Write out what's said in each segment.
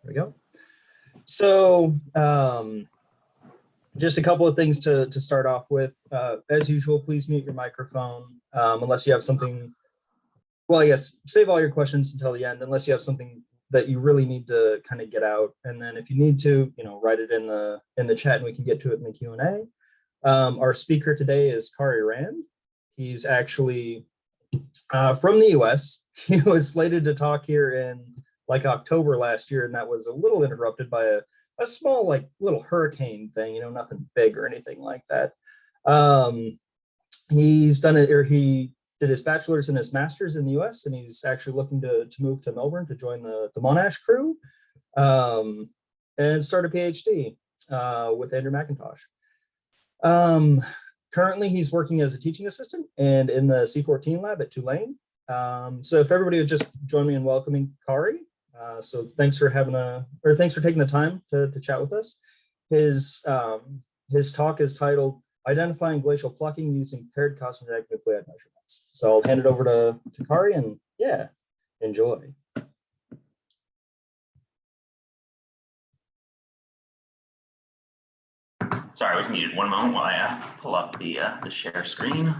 we go. So just a couple of things to start off with. As usual, please mute your microphone unless you have something. Well, I guess save all your questions until the end, unless you have something that you really need to kind of get out. And then if you need to, write it in the chat and we can get to it in the Q&A. Our speaker today is Cari Rand. He's actually from the US. He was slated to talk here in like October last year, and that was a little interrupted by a small like little hurricane thing, nothing big or anything like that. He's done it, or he did his bachelor's and his master's in the US, and he's actually looking to move to Melbourne to join the Monash crew and start a PhD with Andrew McIntosh. Currently, he's working as a teaching assistant and in the C14 lab at Tulane. So if everybody would just join me in welcoming Cari. So thanks for taking the time to chat with us. His talk is titled Identifying Glacial Plucking Using Paired Cosmogenic-nuclide Measurements. So I'll hand it over to Cari, and yeah, enjoy. Sorry, I was muted. One moment while I pull up the share screen.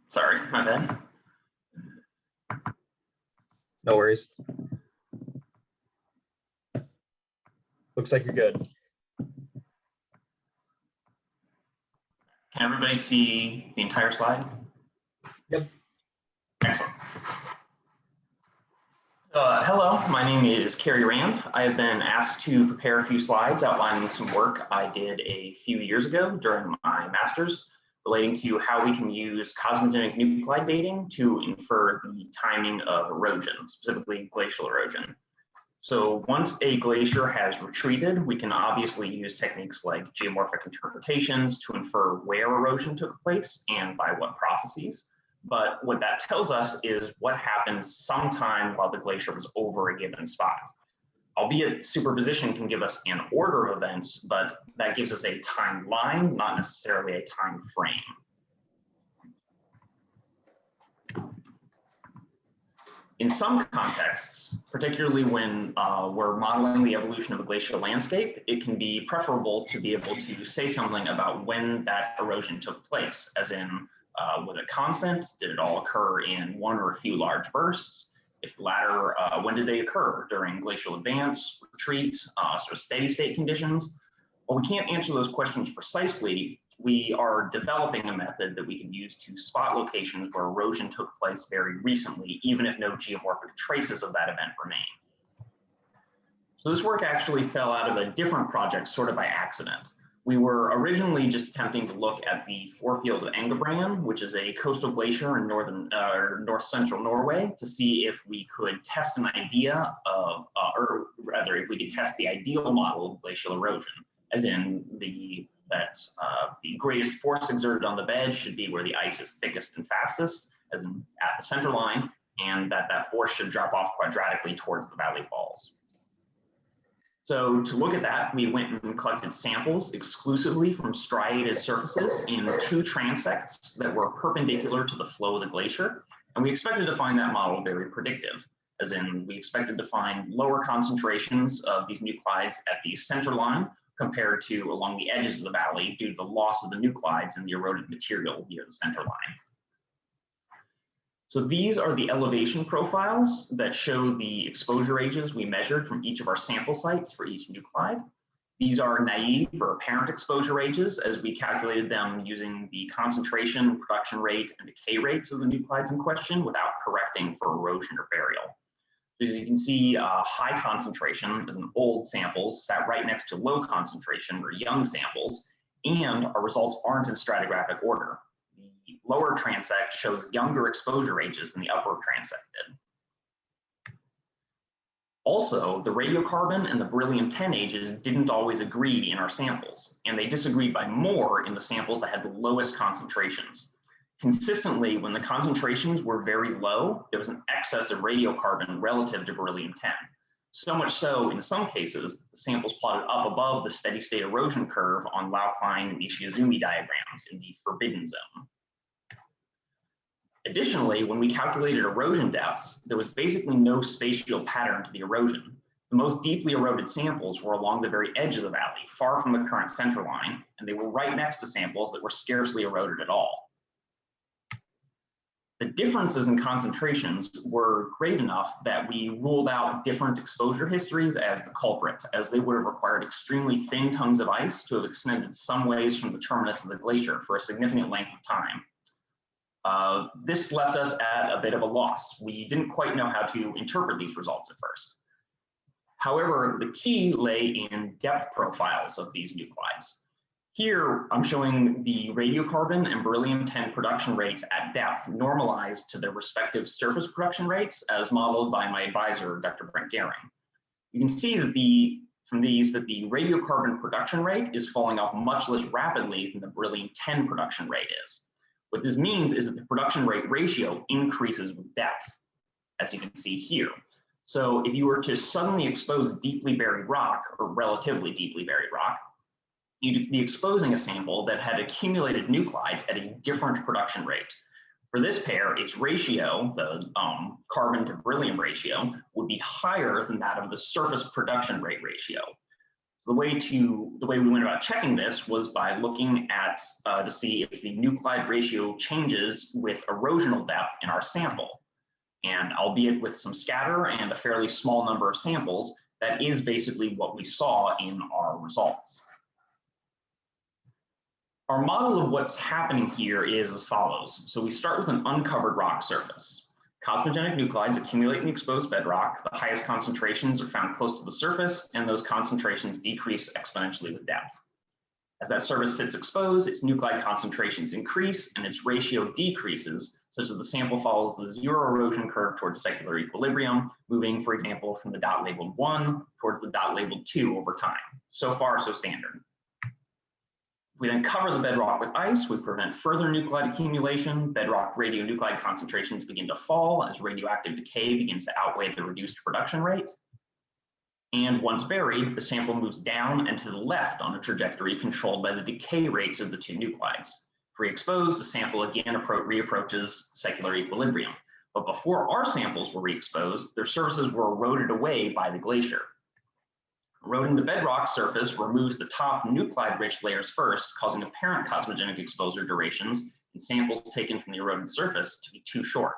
Sorry, my bad. No worries. Looks like you're good. Can everybody see the entire slide? Yep. Excellent. Hello, my name is Cari Rand. I have been asked to prepare a few slides outlining some work I did a few years ago during my master's relating to how we can use cosmogenic-nuclide dating to infer the timing of erosion, specifically glacial erosion. So once a glacier has retreated, we can obviously use techniques like geomorphic interpretations to infer where erosion took place and by what processes. But what that tells us is what happened sometime while the glacier was over a given spot. Albeit superposition can give us an order of events, but that gives us a timeline, not necessarily a time frame. In some contexts, particularly when we're modeling the evolution of a glacial landscape, it can be preferable to be able to say something about when that erosion took place, as in, was it constant? Did it all occur in one or a few large bursts? If the latter, when did they occur? During glacial advance, retreat, sort of steady state conditions? Well, we can't answer those questions precisely. We are developing a method that we can use to spot locations where erosion took place very recently, even if no geomorphic traces of that event remain. So this work actually fell out of a different project sort of by accident. We were originally just attempting to look at the forefield of Engebran, which is a coastal glacier in north-central Norway, to see if we could test an idea of, or rather, if we could test the ideal model of glacial erosion, as in the greatest force exerted on the bed should be where the ice is thickest and fastest, as in at the center line, and that force should drop off quadratically towards the valley falls. So to look at that, we went and collected samples exclusively from striated surfaces in 2 transects that were perpendicular to the flow of the glacier. And we expected to find that model very predictive, as in we expected to find lower concentrations of these nuclides at the center line compared to along the edges of the valley due to the loss of the nuclides in the eroded material near the center line. So these are the elevation profiles that show the exposure ages we measured from each of our sample sites for each nuclide. These are naive or apparent exposure ages, as we calculated them using the concentration, production rate, and decay rates of the nuclides in question without correcting for erosion or burial. As you can see, high concentration, as in old samples, sat right next to low concentration or young samples, and our results aren't in stratigraphic order. The lower transect shows younger exposure ages than the upper transect did. Also, the radiocarbon and the beryllium-10 ages didn't always agree in our samples, and they disagreed by more in the samples that had the lowest concentrations. Consistently, when the concentrations were very low, there was an excess of radiocarbon relative to beryllium-10. So much so, in some cases, the samples plotted up above the steady state erosion curve on Laukline and Ishizumi diagrams in the forbidden zone. Additionally, when we calculated erosion depths, there was basically no spatial pattern to the erosion. The most deeply eroded samples were along the very edge of the valley, far from the current center line, and they were right next to samples that were scarcely eroded at all. The differences in concentrations were great enough that we ruled out different exposure histories as the culprit, as they would have required extremely thin tongues of ice to have extended some ways from the terminus of the glacier for a significant length of time. This left us at a bit of a loss. We didn't quite know how to interpret these results at first. However, the key lay in depth profiles of these nuclides. Here, I'm showing the radiocarbon and beryllium-10 production rates at depth normalized to their respective surface production rates as modeled by my advisor, Dr. Brent Gehring. You can see that from these that the radiocarbon production rate is falling off much less rapidly than the beryllium-10 production rate is. What this means is that the production rate ratio increases with depth, as you can see here. So if you were to suddenly expose deeply buried rock, or relatively deeply buried rock, you'd be exposing a sample that had accumulated nuclides at a different production rate. For this pair, its ratio, the carbon to beryllium ratio, would be higher than that of the surface production rate ratio. So the way we went about checking this was by looking at to see if the nuclide ratio changes with erosional depth in our sample. And albeit with some scatter and a fairly small number of samples, that is basically what we saw in our results. Our model of what's happening here is as follows. So we start with an uncovered rock surface. Cosmogenic-nuclides accumulate in the exposed bedrock. The highest concentrations are found close to the surface, and those concentrations decrease exponentially with depth. As that surface sits exposed, its nuclide concentrations increase and its ratio decreases, such that the sample follows the zero erosion curve towards secular equilibrium, moving, for example, from the dot labeled 1 towards the dot labeled 2 over time. So far, so standard. We then cover the bedrock with ice. We prevent further nuclide accumulation. Bedrock radionuclide concentrations begin to fall as radioactive decay begins to outweigh the reduced production rate. And once buried, the sample moves down and to the left on a trajectory controlled by the decay rates of the two nuclides. Re-exposed, the sample again reapproaches secular equilibrium. But before our samples were re-exposed, their surfaces were eroded away by the glacier. Eroding the bedrock surface removes the top nuclide-rich layers first, causing apparent cosmogenic exposure durations in samples taken from the eroded surface to be too short.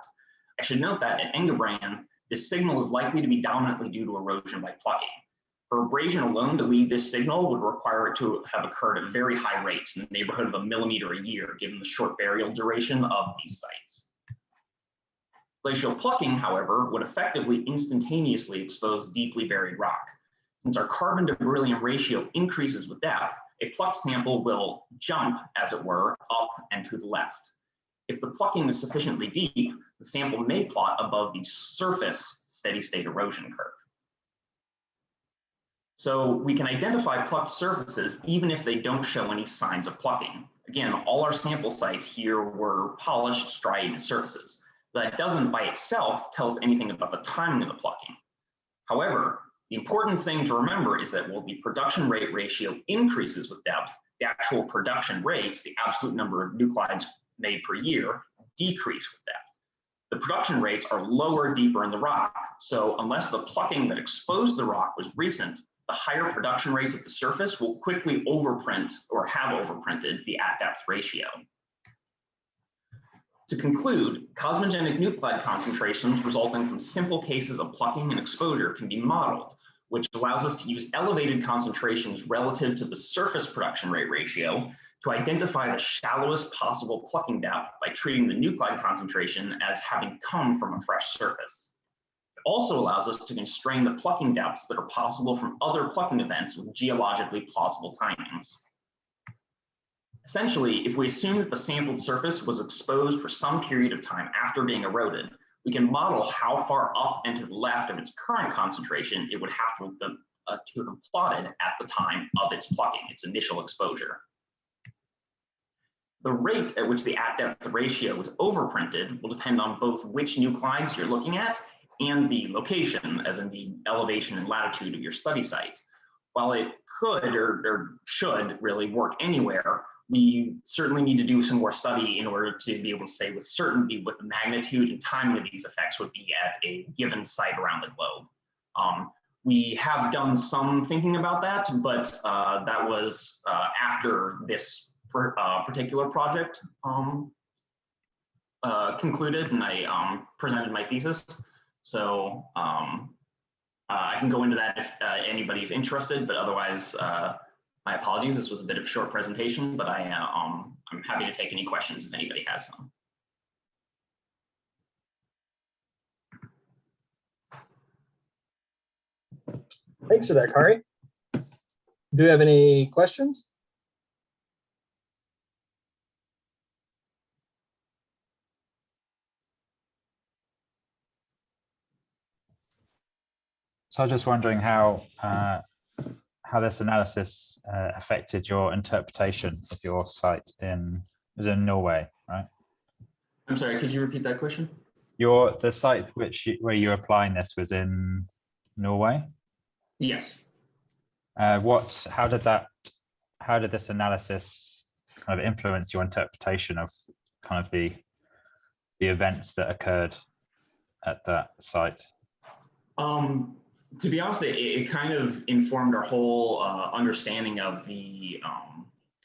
I should note that at Engelbrand, this signal is likely to be dominantly due to erosion by plucking. For abrasion alone to lead this signal would require it to have occurred at very high rates in the neighborhood of 1 millimeter a year, given the short burial duration of these sites. Glacial plucking, however, would effectively instantaneously expose deeply buried rock. Since our carbon to beryllium ratio increases with depth, a plucked sample will jump, as it were, up and to the left. If the plucking is sufficiently deep, the sample may plot above the surface steady state erosion curve. So we can identify plucked surfaces even if they don't show any signs of plucking. Again, all our sample sites here were polished, striated surfaces. That doesn't by itself tell us anything about the timing of the plucking. However, the important thing to remember is that while the production rate ratio increases with depth, the actual production rates, the absolute number of nuclides made per year, decrease with depth. The production rates are lower deeper in the rock, so unless the plucking that exposed the rock was recent, the higher production rates at the surface will quickly overprint or have overprinted the at-depth ratio. To conclude, cosmogenic-nuclide concentrations resulting from simple cases of plucking and exposure can be modeled, which allows us to use elevated concentrations relative to the surface production rate ratio to identify the shallowest possible plucking depth by treating the nuclide concentration as having come from a fresh surface. It also allows us to constrain the plucking depths that are possible from other plucking events with geologically plausible timings. Essentially, if we assume that the sampled surface was exposed for some period of time after being eroded, we can model how far up and to the left of its current concentration it would have to have plotted at the time of its plucking, its initial exposure. The rate at which the at-depth ratio is overprinted will depend on both which nuclides you're looking at and the location, as in the elevation and latitude of your study site. While it could or should really work anywhere, we certainly need to do some more study in order to be able to say with certainty what the magnitude and timing of these effects would be at a given site around the globe. We have done some thinking about that, but that was after this particular project concluded and I presented my thesis. So I can go into that if anybody's interested, but otherwise, my apologies. This was a bit of a short presentation, but I'm happy to take any questions if anybody has some. Thanks for that, Cari. Do you have any questions? So I was just wondering how this analysis affected your interpretation of your site was in Norway, right? I'm sorry, could you repeat that question? The site where you're applying this was in Norway? Yes. How did this analysis kind of influence your interpretation of kind of the events that occurred at that site? To be honest, it kind of informed our whole understanding of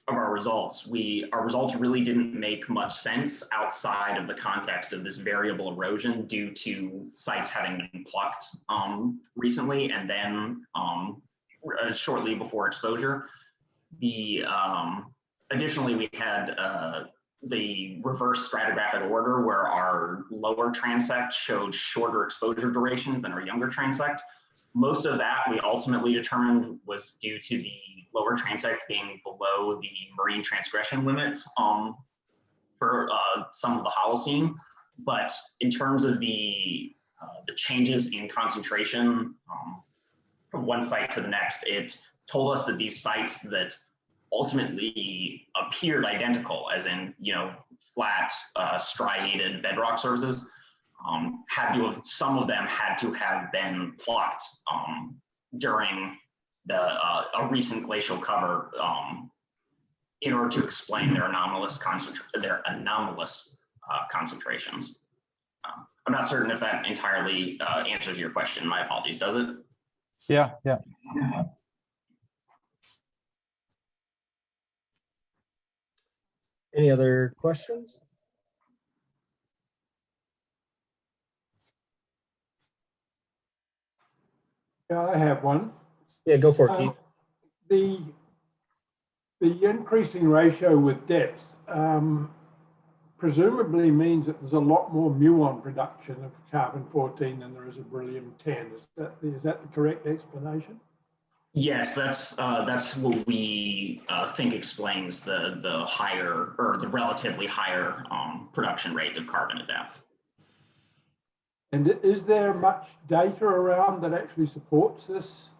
our results. Our results really didn't make much sense outside of the context of this variable erosion due to sites having been plucked recently and then shortly before exposure. Additionally, we had the reverse stratigraphic order where our lower transect showed shorter exposure durations than our younger transect. Most of that we ultimately determined was due to the lower transect being below the marine transgression limits for some of the Holocene. But in terms of the changes in concentration from one site to the next, it told us that these sites that ultimately appeared identical, as in, flat striated bedrock surfaces, some of them had to have been plucked during a recent glacial cover in order to explain their anomalous concentrations. I'm not certain if that entirely answers your question. My apologies. Does it? Yeah. Any other questions? Yeah, I have one. Yeah, go for it, Keith. The increasing ratio with depth presumably means that there's a lot more muon production of carbon-14 than there is of beryllium-10. Is that the correct explanation? Yes, that's what we think explains the higher or the relatively higher production rate of carbon at depth. And is there much data around that actually supports this?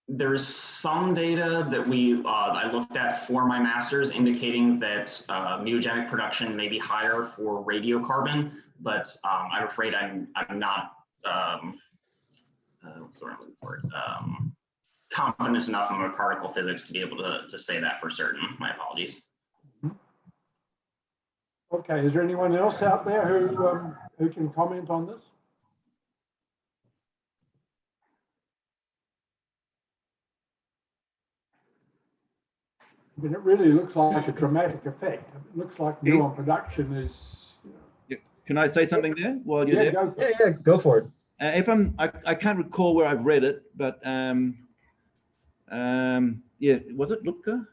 There's some data that I looked at for my master's indicating that mutagenic production may be higher for radiocarbon, but I'm afraid I'm not what's the word I'm looking for? Confident enough in my particle physics to be able to say that for certain. My apologies. Okay, is there anyone else out there who can comment on this? But it really looks like a dramatic effect. It looks like muon production is. Can I say something there while you're there? Go for it. Yeah, go for it. I can't recall where I've read it, but yeah, was it Lupka?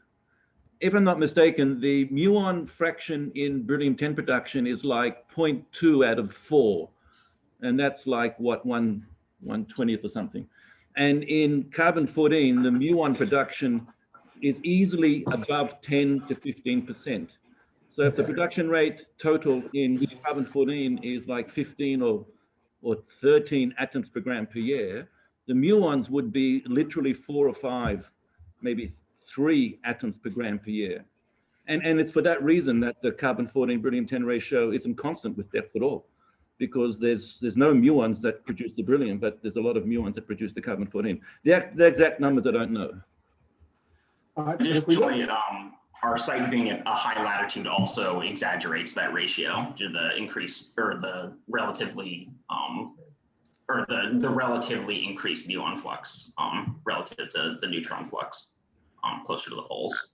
If I'm not mistaken, the muon fraction in beryllium-10 production is like 0.2 out of 4, and that's like what 1/20th or something. And in carbon-14, the muon production is easily above 10 to 15%. So if the production rate total in carbon-14 is like 15 or 13 atoms per gram per year, the muons would be literally 4 or 5, maybe 3 atoms per gram per year. And it's for that reason that the carbon-14 beryllium-10 ratio isn't constant with depth at all, because there's no muons that produce the beryllium, but there's a lot of muons that produce the carbon-14. The exact numbers I don't know. All right, but if we look, Additionally, our site being at a high latitude also exaggerates that ratio to the increase or the relatively the relatively increased muon flux relative to the neutron flux closer to the poles.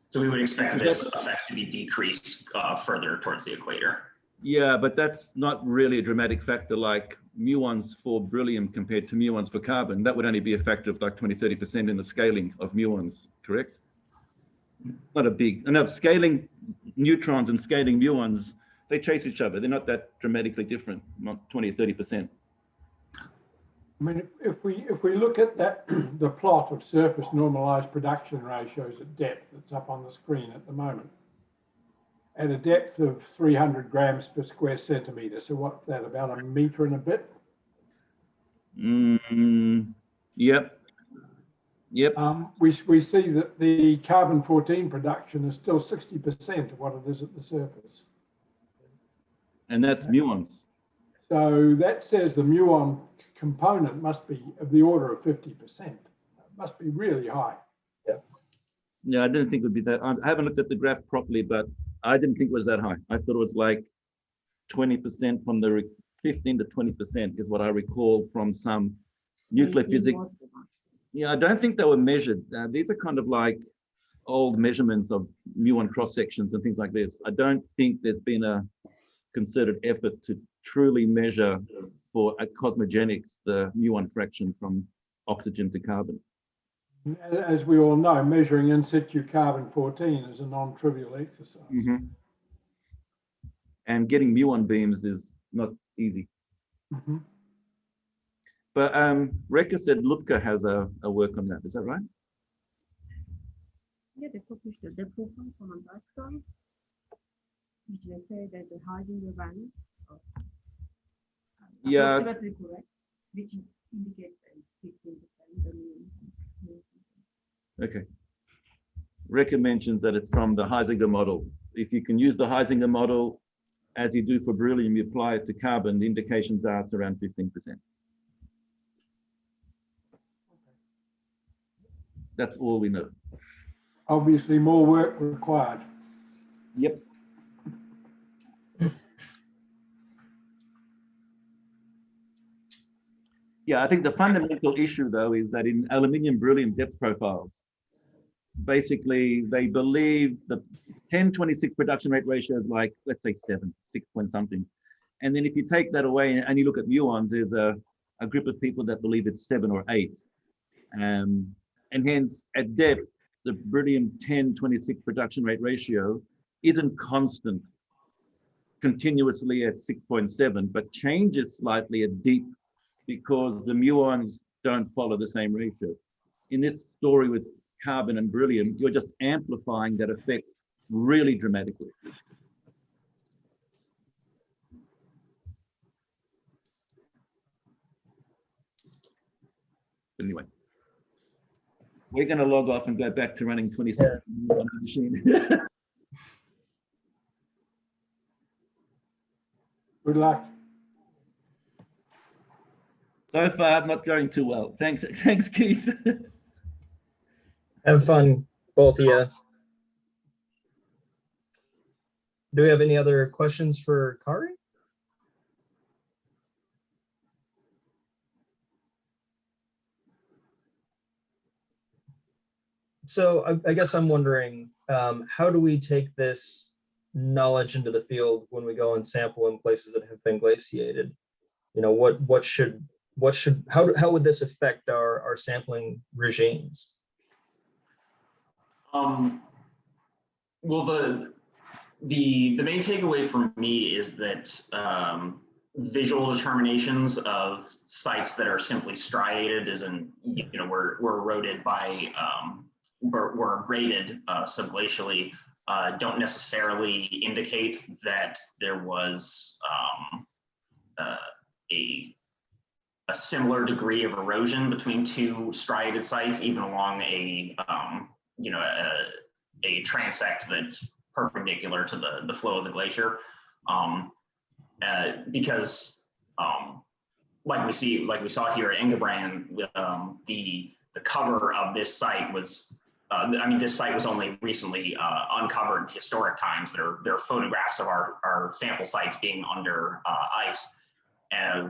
So we would expect this effect to be decreased further towards the equator. Yeah, but that's not really a dramatic factor like muons for beryllium compared to muons for carbon. That would only be a factor of like 20–30% in the scaling of muons, correct? Not a big enough. Scaling neutrons and scaling muons, they chase each other. They're not that dramatically different, not 20–30%. I mean, if we look at that, the plot of surface normalized production ratios at depth that's up on the screen at the moment, at a depth of 300 grams per square centimeter. So what's that, about a meter and a bit? Yep. Yep. We see that the carbon-14 production is still 60% of what it is at the surface. And that's muons. So that says the muon component must be of the order of 50%. It must be really high. Yeah, I didn't think it would be that. I haven't looked at the graph properly, but I didn't think it was that high. I thought it was like 20% from the 15 to 20% is what I recall from some nuclear physics. Yeah, I don't think they were measured. These are kind of like old measurements of muon cross sections and things like this. I don't think there's been a concerted effort to truly measure for a cosmogenics the muon fraction from oxygen to carbon. As we all know, measuring in situ carbon-14 is a non-trivial exercise. Mm-hmm. And getting muon beams is not easy. Mm-hmm. But Rekha said Lupka has a work on that. Is that right? Yeah, they published a development on Glacial, which they say that the Heisenberg values are Yeah. approximately correct, which indicates that it's 15% the mean. Okay. Rekha mentions that it's from the Heisenberg model. If you can use the Heisenberg model as you do for beryllium, you apply it to carbon, the indications are it's around 15%. That's all we know. Obviously, more work required. Yep. Yeah, I think the fundamental issue, though, is that in aluminium beryllium depth profiles, basically they believe the 10/26 production rate ratio is like, let's say 6 point something. And then if you take that away and you look at muons, there's a group of people that believe it's 7 or 8. And hence at depth, the beryllium 10/26 production rate ratio isn't constant continuously at 6.7, but changes slightly at deep because the muons don't follow the same ratio. In this story with carbon and beryllium, you're just amplifying that effect really dramatically. But anyway, we're going to log off and go back to running 26 on the machine. Good luck. So far, not going too well. Thanks, Keith. Have fun, both of you. Do we have any other questions for Cari? So I guess I'm wondering, how do we take this knowledge into the field when we go and sample in places that have been glaciated? You know, how would this affect our sampling regimes? Well, the main takeaway for me is that visual determinations of sites that are simply striated, as in, you know, were eroded by were graded subglacially, don't necessarily indicate that there was a similar degree of erosion between two striated sites, even along a a transect that's perpendicular to the flow of the glacier, because like we saw here at Ingebrand, the cover of this site was. This site was only recently uncovered in historic times. There are photographs of our sample sites being under ice,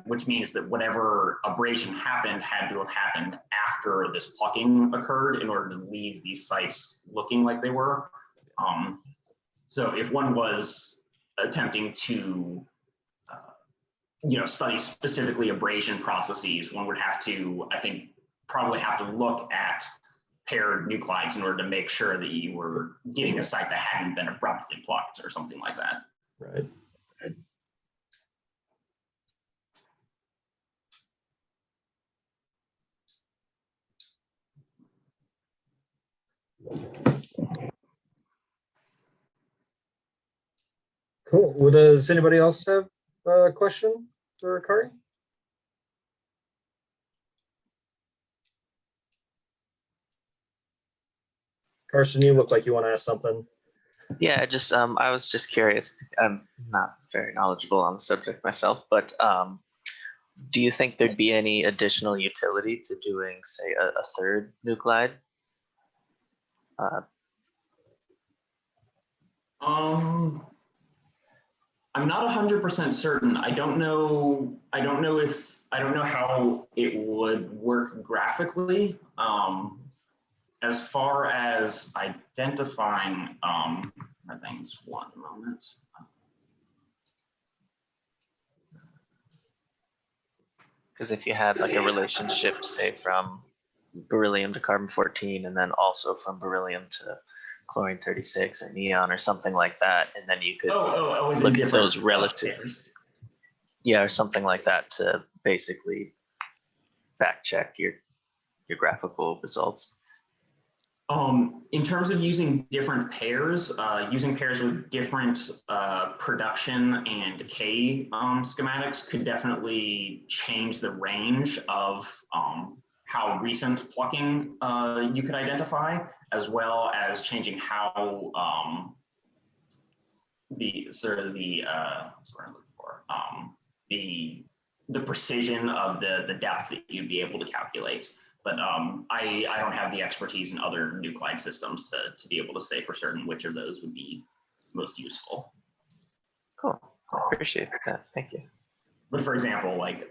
which means that whatever abrasion happened had to have happened after this plucking occurred in order to leave these sites looking like they were. So if one was attempting to study specifically abrasion processes, one would have to, I think, probably have to look at paired nuclides in order to make sure that you were getting a site that hadn't been abruptly plucked or something like that. Right. Cool. Well, does anybody else have a question for Cari? Carson, you look like you want to ask something. Yeah, just I was just curious. I'm not very knowledgeable on the subject myself, but do you think there'd be any additional utility to doing, say, a third nuclide? I'm not 100% certain. I don't know how it would work graphically. As far as identifying, I think it's 1 moment. Because if you had like a relationship, say, from beryllium to carbon-14, and then also from beryllium to chlorine-36 or neon or something like that, and then you could look at those relative, or something like that to basically back check your graphical results. In terms of using different pairs, using pairs with different production and decay schematics could definitely change the range of how recent plucking you could identify, as well as changing how the precision of the depth that you'd be able to calculate. But I don't have the expertise in other nuclide systems to be able to say for certain which of those would be most useful. Cool. I appreciate that. Thank you. But for example, like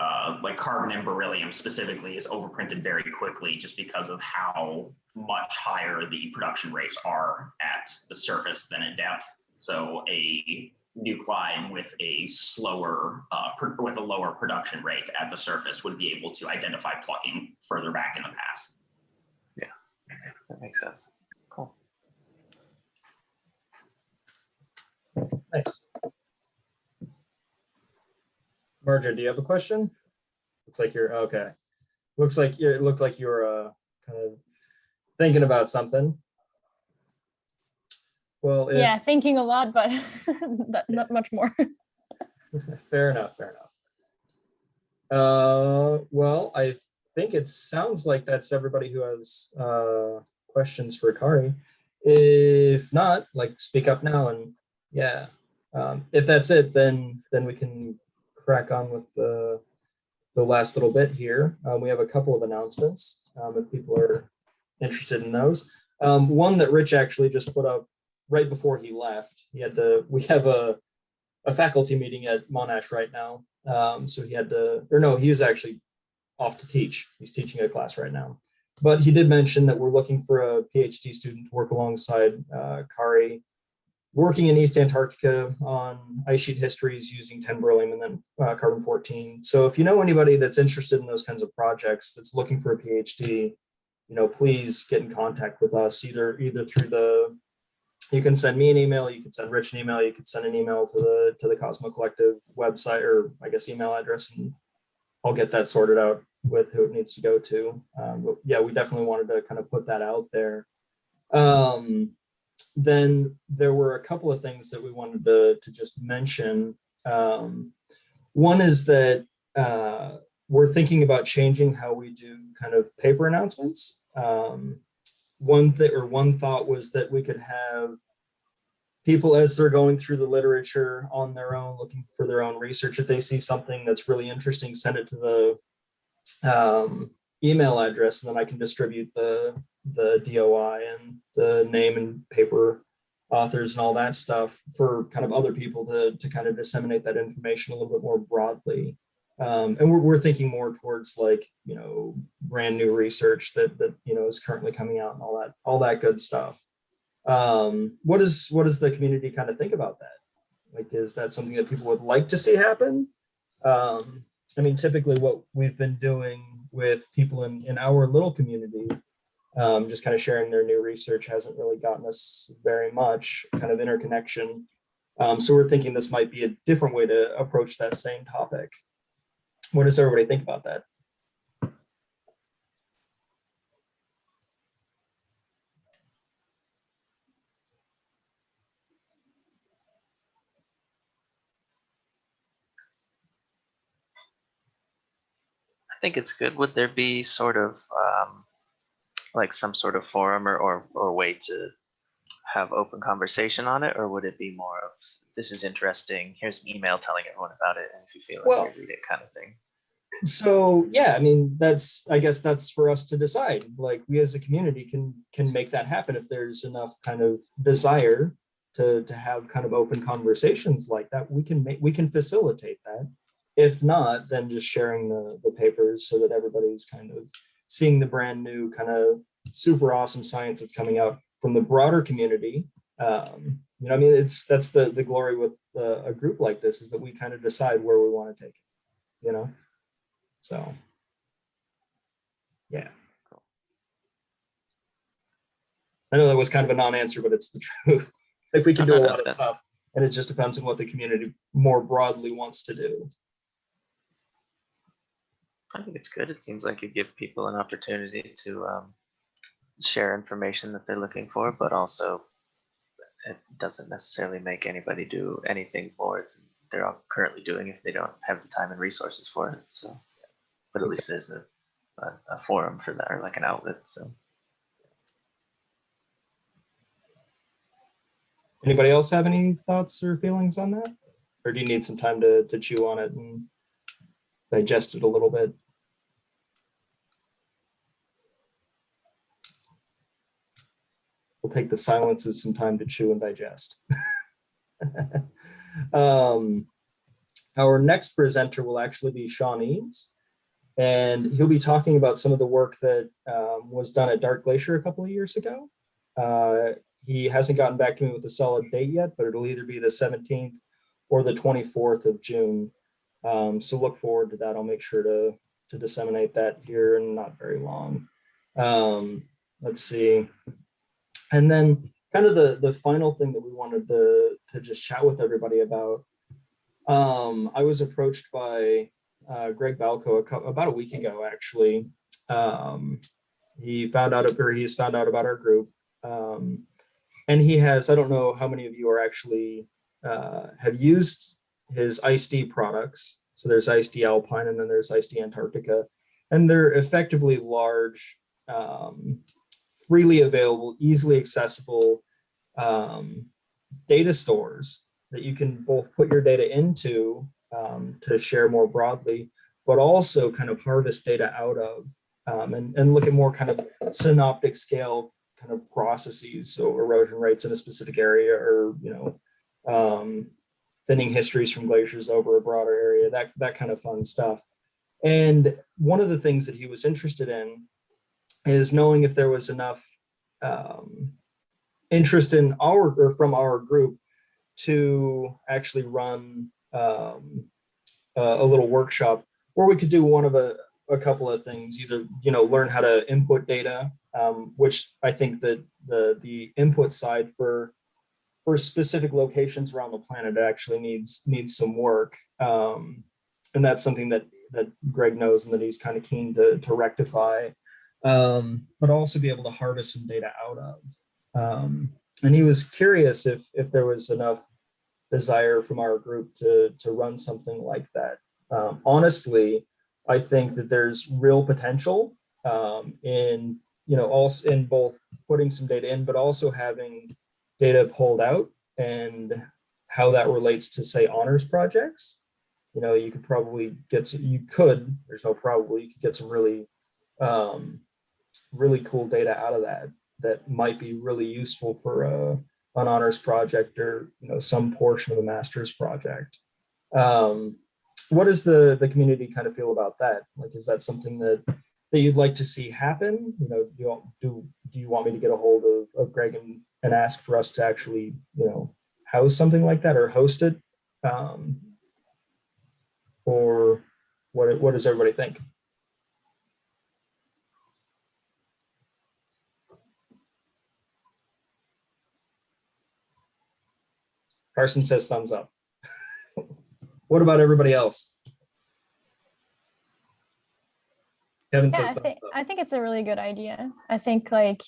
carbon and beryllium specifically is overprinted very quickly just because of how much higher the production rates are at the surface than at depth. So a nuclide with a slower, with a lower production rate at the surface would be able to identify plucking further back in the past. Yeah, that makes sense. Cool. Thanks. Marja, do you have a question? Looks like you're okay. Looks like it looked like you were kind of thinking about something. Well, yeah, thinking a lot, but not much more. Fair enough. Well, I think it sounds like that's everybody who has questions for Cari. If not, like, speak up now, and yeah, if that's it, then we can crack on with the last little bit here. We have a couple of announcements if people are interested in those. One that Rich actually just put up right before he left. We have a faculty meeting at Monash right now. So he had to, or no, he is actually off to teach. He's teaching a class right now. But he did mention that we're looking for a PhD student to work alongside Cari, working in East Antarctica on ice sheet histories using 10 beryllium and then carbon-14. So if you know anybody that's interested in those kinds of projects that's looking for a PhD, please get in contact with us, either through you can send me an email, you can send Rich an email, you can send an email to the Cosmo Collective website, or I guess email address, and I'll get that sorted out with who it needs to go to. But yeah, we definitely wanted to kind of put that out there. Then there were a couple of things that we wanted to just mention. One is that we're thinking about changing how we do kind of paper announcements. One thought was that we could have people, as they're going through the literature on their own, looking for their own research, if they see something that's really interesting, send it to the email address, and then I can distribute the DOI and the name and paper authors and all that stuff for kind of other people to kind of disseminate that information a little bit more broadly. And we're thinking more towards, like, you know, brand new research that you know is currently coming out and all that good stuff. What does the community kind of think about that? Like, is that something that people would like to see happen? I mean, typically what we've been doing with people in our little community, just kind of sharing their new research, hasn't really gotten us very much kind of interconnection. So we're thinking this might be a different way to approach that same topic. What does everybody think about that? I think it's good. Would there be sort of like some sort of forum or way to have open conversation on it, or would it be more of, this is interesting, here's an email telling everyone about it, and if you feel like you read it, kind of thing? So yeah, I mean, I guess that's for us to decide. Like, we as a community can make that happen if there's enough kind of desire to have kind of open conversations like that. We can facilitate that. If not, then just sharing the papers so that everybody's kind of seeing the brand new kind of super awesome science that's coming out from the broader community. You know, I mean, that's the glory with a group like this, is that we kind of decide where we want to take it, you know? So, yeah. I know that was kind of a non-answer, but it's the truth. Like, we can do a lot of stuff, and it just depends on what the community more broadly wants to do. I think it's good. It seems like you give people an opportunity to share information that they're looking for, but also it doesn't necessarily make anybody do anything more than they're all currently doing if they don't have the time and resources for it. So, but at least there's a forum for that, or like an outlet. So, anybody else have any thoughts or feelings on that, or do you need some time to chew on it and digest it a little bit? We'll take the silence as some time to chew and digest. Our next presenter will actually be Sean Eames, and he'll be talking about some of the work that was done at Dark Glacier a couple of years ago. He hasn't gotten back to me with a solid date yet, but it'll either be the 17th or the 24th of June. So look forward to that. I'll make sure to disseminate that here in not very long. Let's see. And then kind of the final thing that we wanted to just chat with everybody about. I was approached by Greg Balco about a week ago, actually. He's found out about our group. And he has, I don't know how many of you are actually have used his ICE-D products. So there's ICE-D Alpine, and then there's ICE-D Antarctica. And they're effectively large, freely available, easily accessible data stores that you can both put your data into to share more broadly, but also kind of harvest data out of and look at more kind of synoptic scale kind of processes. So erosion rates in a specific area, or, you know, thinning histories from glaciers over a broader area, that kind of fun stuff. And one of the things that he was interested in is knowing if there was enough interest in from our group to actually run a little workshop where we could do one of a couple of things. Either, you know, learn how to input data, which I think that the input side for specific locations around the planet actually needs some work, and that's something that Greg knows and that he's kind of keen to rectify, but also be able to harvest some data out of. And he was curious if there was enough desire from our group to run something like that. Honestly, I think that there's real potential in, also in both putting some data in, but also having data pulled out and how that relates to, say, honors projects. You could probably get some, there's no probably, you could get some really, really cool data out of that might be really useful for an honors project or, some portion of a master's project. What does the community kind of feel about that? Like, is that something that you'd like to see happen? Do you want me to get a hold of Greg and ask for us to actually, house something like that or host it? Or what does everybody think? Carson says thumbs up. What about everybody else? Kevin says thumbs up. I think it's a really good idea. I think like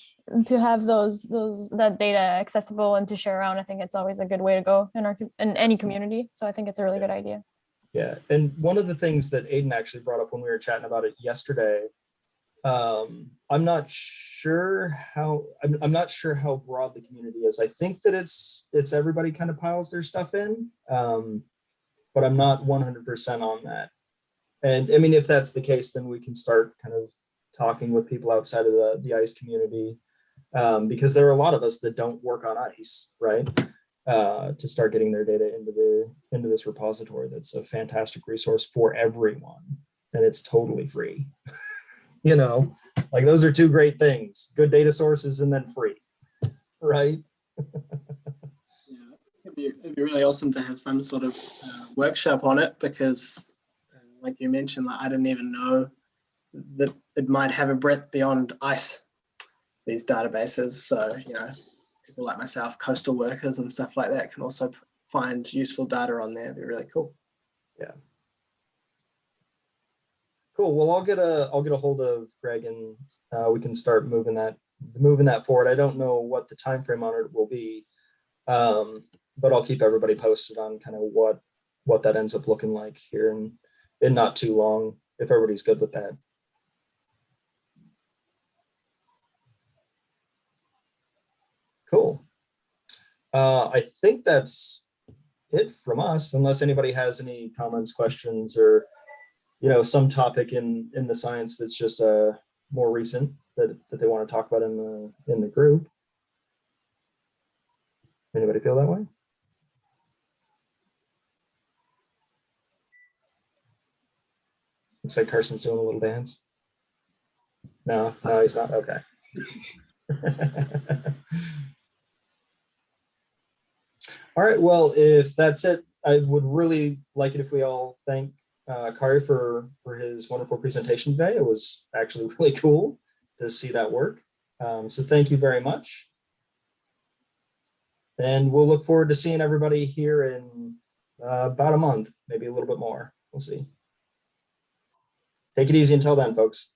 to have that data accessible and to share around, I think it's always a good way to go in any community. So I think it's a really good idea. Yeah, and one of the things that Aiden actually brought up when we were chatting about it yesterday, I'm not sure how broad the community is. I think that it's everybody kind of piles their stuff in, but I'm not 100% on that. And I mean, if that's the case, then we can start kind of talking with people outside of the ICE community, because there are a lot of us that don't work on ICE, right? To start getting their data into this repository that's a fantastic resource for everyone, and it's totally free. Like those are two great things: good data sources and then free, right? Yeah, it'd be really awesome to have some sort of workshop on it, because like you mentioned, like I didn't even know that it might have a breadth beyond ICE, these databases. So, people like myself, coastal workers and stuff like that, can also find useful data on there. It'd be really cool. Yeah. Cool. Well, I'll get a hold of Greg and we can start moving that forward. I don't know what the time frame on it will be, but I'll keep everybody posted on kind of what that ends up looking like here in not too long, if everybody's good with that. Cool. I think that's it from us, unless anybody has any comments, questions, or some topic in the science that's just more recent that they want to talk about in the group. Anybody feel that way? Looks like Carson's doing a little dance. No, he's not. Okay. All right. Well, if that's it, I would really like it if we all thank Cari for his wonderful presentation today. It was actually really cool to see that work. So thank you very much. And we'll look forward to seeing everybody here in about a month, maybe a little bit more. We'll see. Take it easy until then, folks.